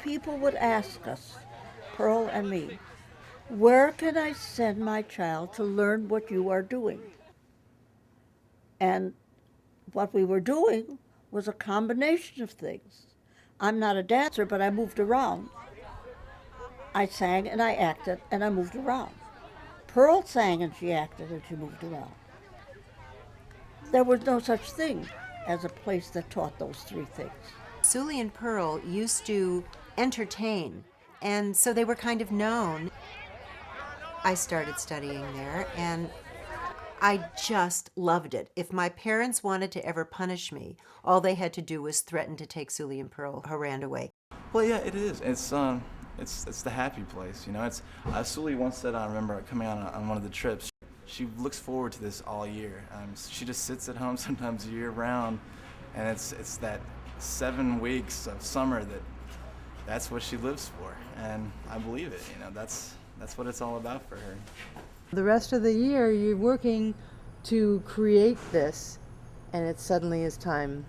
people would ask us, Pearl and me, where can I send my child to learn what you are doing? And what we were doing was a combination of things. I'm not a dancer, but I moved around. I sang and I acted and I moved around. Pearl sang and she acted and she moved around. There was no such thing as a place that taught those three things. Sully and Pearl used to entertain, and so they were kind of known. I started studying there, and I just loved it. If my parents wanted to ever punish me, all they had to do was threaten to take Sully and Pearl Harand away. Well, yeah, it is. It's the happy place, you know. It's Sully once said, I remember coming on one of the trips, she looks forward to this all year. She just sits at home sometimes year round, and it's that 7 weeks of summer that's what she lives for, and I believe it. You know, that's what it's all about for her. The rest of the year, you're working to create this, and it suddenly is time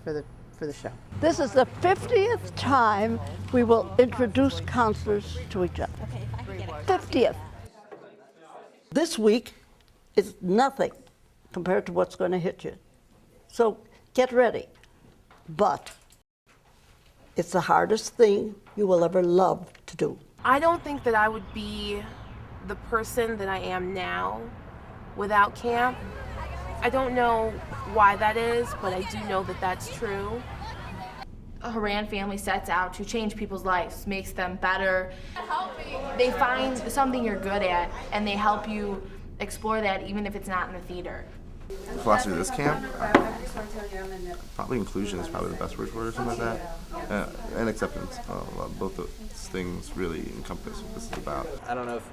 for the show. This is the 50th time we will introduce counselors to each other. 50th. This week is nothing compared to what's going to hit you. So get ready. But it's the hardest thing you will ever love to do. I don't think that I would be the person that I am now without camp. I don't know why that is, but I do know that that's true. A Harand family sets out to change people's lives, makes them better. They find something you're good at, and they help you explore that even if it's not in the theater. The philosophy of this camp, probably inclusion is probably the best word for it, or something like that, and acceptance. Both those things really encompass what this is about. I don't know if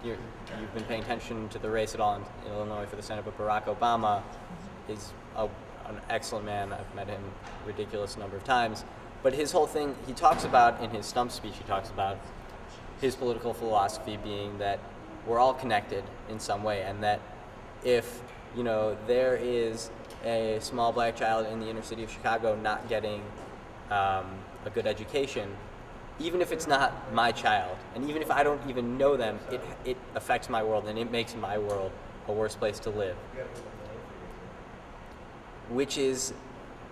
you've been paying attention to the race at all in Illinois for the Senate, but Barack Obama is an excellent man. I've met him a ridiculous number of times. But his whole thing, he talks about, in his stump speech, he talks about his political philosophy being that we're all connected in some way, and that if there is a small black child in the inner city of Chicago not getting a good education, even if it's not my child, and even if I don't even know them, it affects my world, and it makes my world a worse place to live. Which is,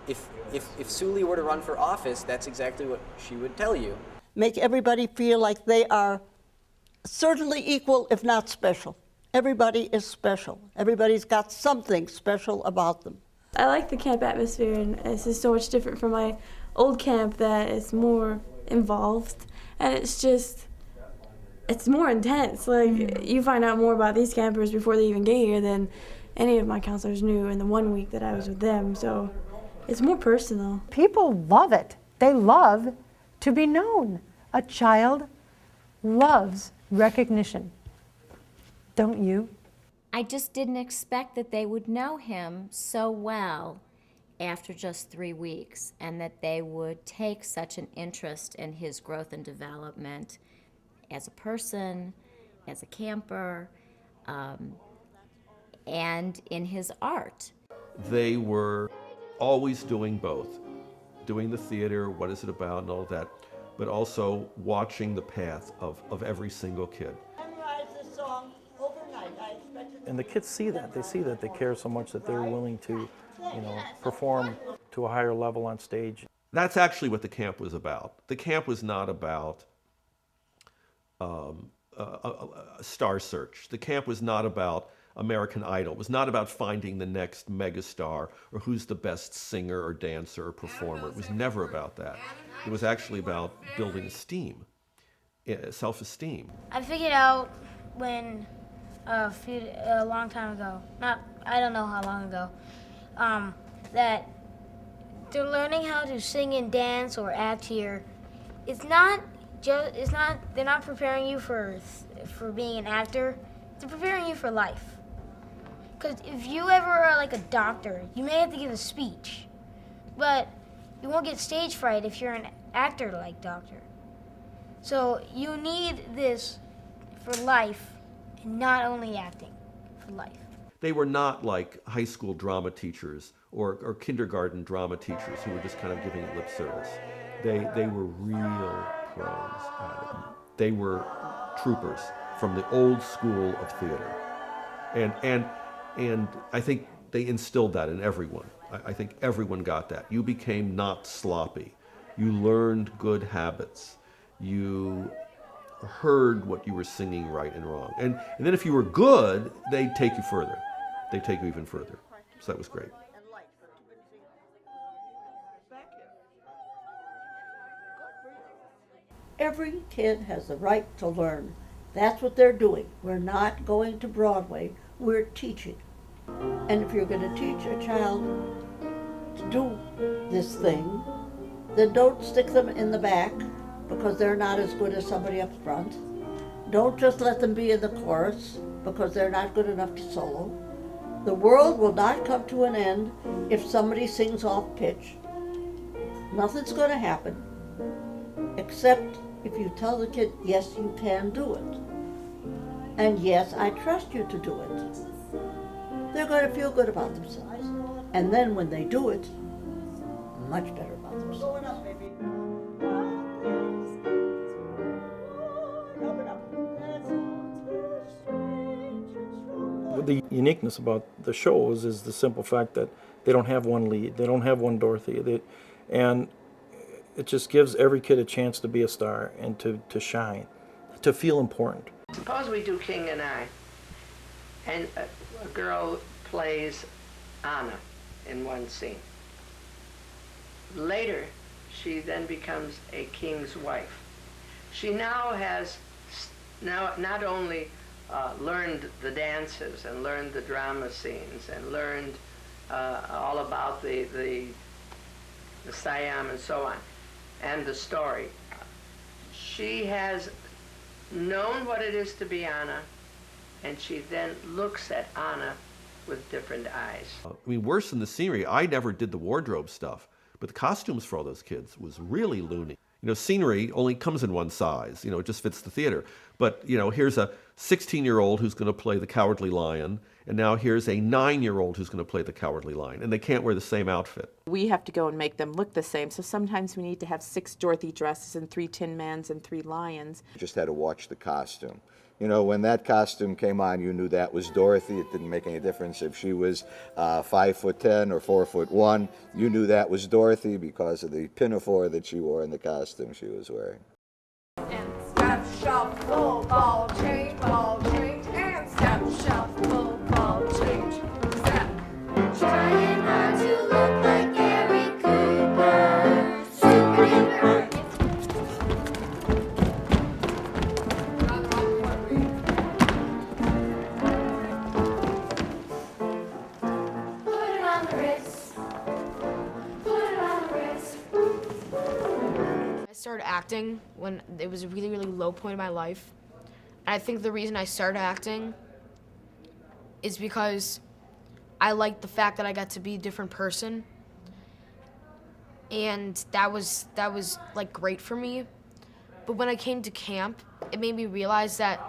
if Sully were to run for office, that's exactly what she would tell you. Make everybody feel like they are certainly equal, if not special. Everybody is special. Everybody's got something special about them. I like the camp atmosphere, and it's just so much different from my old camp that it's more involved, and it's more intense. Like, you find out more about these campers before they even get here than any of my counselors knew in the 1 week that I was with them, so it's more personal. People love it. They love to be known. A child loves recognition. Don't you? I just didn't expect that they would know him so well after just 3 weeks, and that they would take such an interest in his growth and development as a person, as a camper, and in his art. They were always doing both, doing the theater, what is it about, and all that, but also watching the path of every single kid. And the kids see that. They see that they care so much that they're willing to, perform to a higher level on stage. That's actually what the camp was about. The camp was not about a star search. The camp was not about American Idol. It was not about finding the next megastar or who's the best singer or dancer or performer. It was never about that. It was actually about building esteem, self-esteem. I figured out when a long time ago, I don't know how long ago, that they're learning how to sing and dance or act here. They're not preparing you for being an actor. They're preparing you for life. Because if you ever are like a doctor, you may have to give a speech, but you won't get stage fright if you're an actor like doctor. So you need this for life, and not only acting, for life. They were not like high school drama teachers or kindergarten drama teachers who were just kind of giving it lip service. They were real pros at it. They were troopers from the old school of theater. And I think they instilled that in everyone. I think everyone got that. You became not sloppy. You learned good habits. You heard what you were singing right and wrong. And then if you were good, they'd take you further. They'd take you even further. So that was great. Every kid has the right to learn. That's what they're doing. We're not going to Broadway, we're teaching. And if you're going to teach a child to do this thing, then don't stick them in the back because they're not as good as somebody up front. Don't just let them be in the chorus because they're not good enough to solo. The world will not come to an end if somebody sings off pitch. Nothing's going to happen, except if you tell the kid, yes, you can do it. And yes, I trust you to do it. They're going to feel good about themselves. And then when they do it, much better about themselves. The uniqueness about the shows is the simple fact that they don't have one lead, they don't have one Dorothy, and it just gives every kid a chance to be a star and to shine, to feel important. Suppose we do King and I, and a girl plays Anna in one scene. Later, she then becomes a king's wife. She now has not only learned the dances and learned the drama scenes and learned all about the Siam and so on, and the story. She has known what it is to be Anna, and she then looks at Anna with different eyes. I mean, worse than the scenery, I never did the wardrobe stuff, but the costumes for all those kids was really loony. You know, scenery only comes in one size, you know, it just fits the theater. But, you know, here's a 16-year-old who's going to play the Cowardly Lion, and now here's a 9-year-old who's going to play the Cowardly Lion, and they can't wear the same outfit. We have to go and make them look the same, so sometimes we need to have 6 Dorothy dresses and 3 Tin Mans and 3 lions. You just had to watch the costume. You know, when that costume came on, you knew that was Dorothy. It didn't make any difference if she was 5'10" or 4'1". You knew that was Dorothy because of the pinafore that she wore in the costume she was wearing. And step, shuffle, ball change, and step, shuffle, ball change, step. Trying hard to look like Gary Cooper, super duper. I started acting when it was a really, really low point in my life. And I think the reason I started acting is because I liked the fact that I got to be a different person. And that was like great for me. But when I came to camp, it made me realize that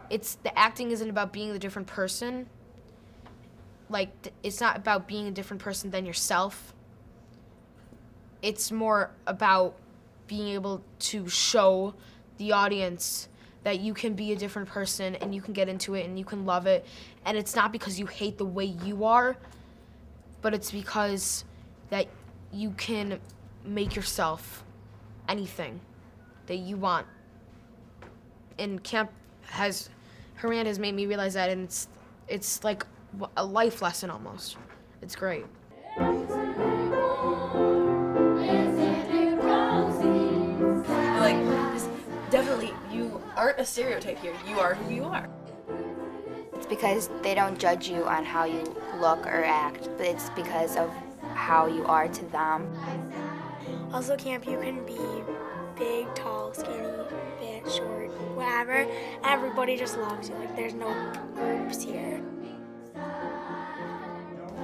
the acting isn't about being a different person. Like, it's not about being a different person than yourself. It's more about being able to show the audience that you can be a different person and you can get into it and you can love it. And it's not because you hate the way you are, but it's because that you can make yourself anything that you want. And camp Harand has made me realize that, and it's like a life lesson almost. It's great. Definitely, you aren't a stereotype here. You are who you are. It's because they don't judge you on how you look or act, but it's because of how you are to them. Also, camp, you can be big, tall, skinny, fat, short, whatever. Everybody just loves you. Like, there's no groups here.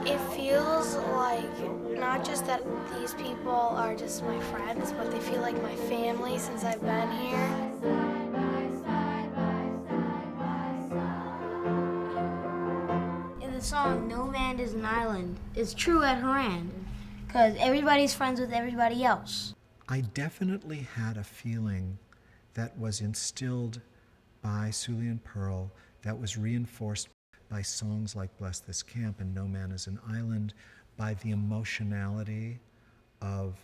It feels like not just that these people are just my friends, but they feel like my family since I've been here. In the song No Man is an Island, it's true at Harand, because everybody's friends with everybody else. I definitely had a feeling that was instilled by Sully and Pearl, that was reinforced by songs like Bless This Camp and No Man is an Island, by the emotionality of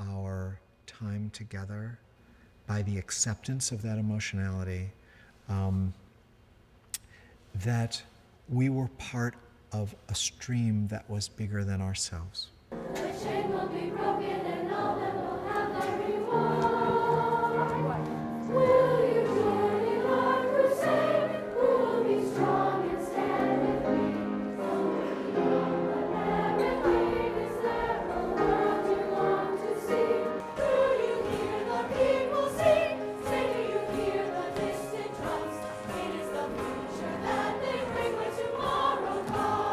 our time together, by the acceptance of that emotionality, that we were part of a stream that was bigger than ourselves. The chain will be broken and all men will have their reward. Will you join in our crusade? Who will be strong and stand with me? Everything is there, a world you long to see. Do you hear the people sing? Say, do you hear the distant drums? It is the future that they bring when tomorrow comes.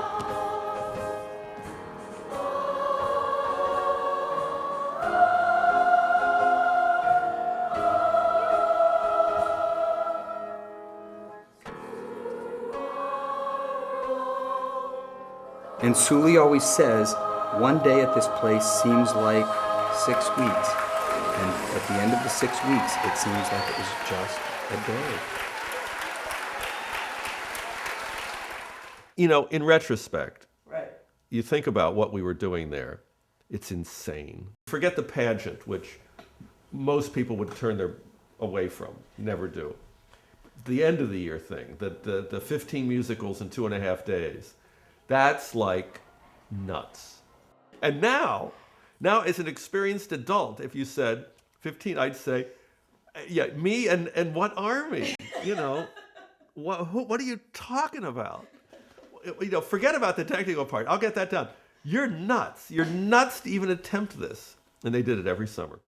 And Sully always says, one day at this place seems like 6 weeks. And at the end of the 6 weeks, it seems like it was just a day. You know, in retrospect, Right. you think about what we were doing there, it's insane. Forget the pageant, which most people would turn their away from, never do. The end of the year thing, the 15 musicals in 2.5 days, that's like nuts. And now as an experienced adult, if you said 15, I'd say, yeah, me and what army? You know, what are you talking about? You know, forget about the technical part. I'll get that done. You're nuts. You're nuts to even attempt this. And they did it every summer.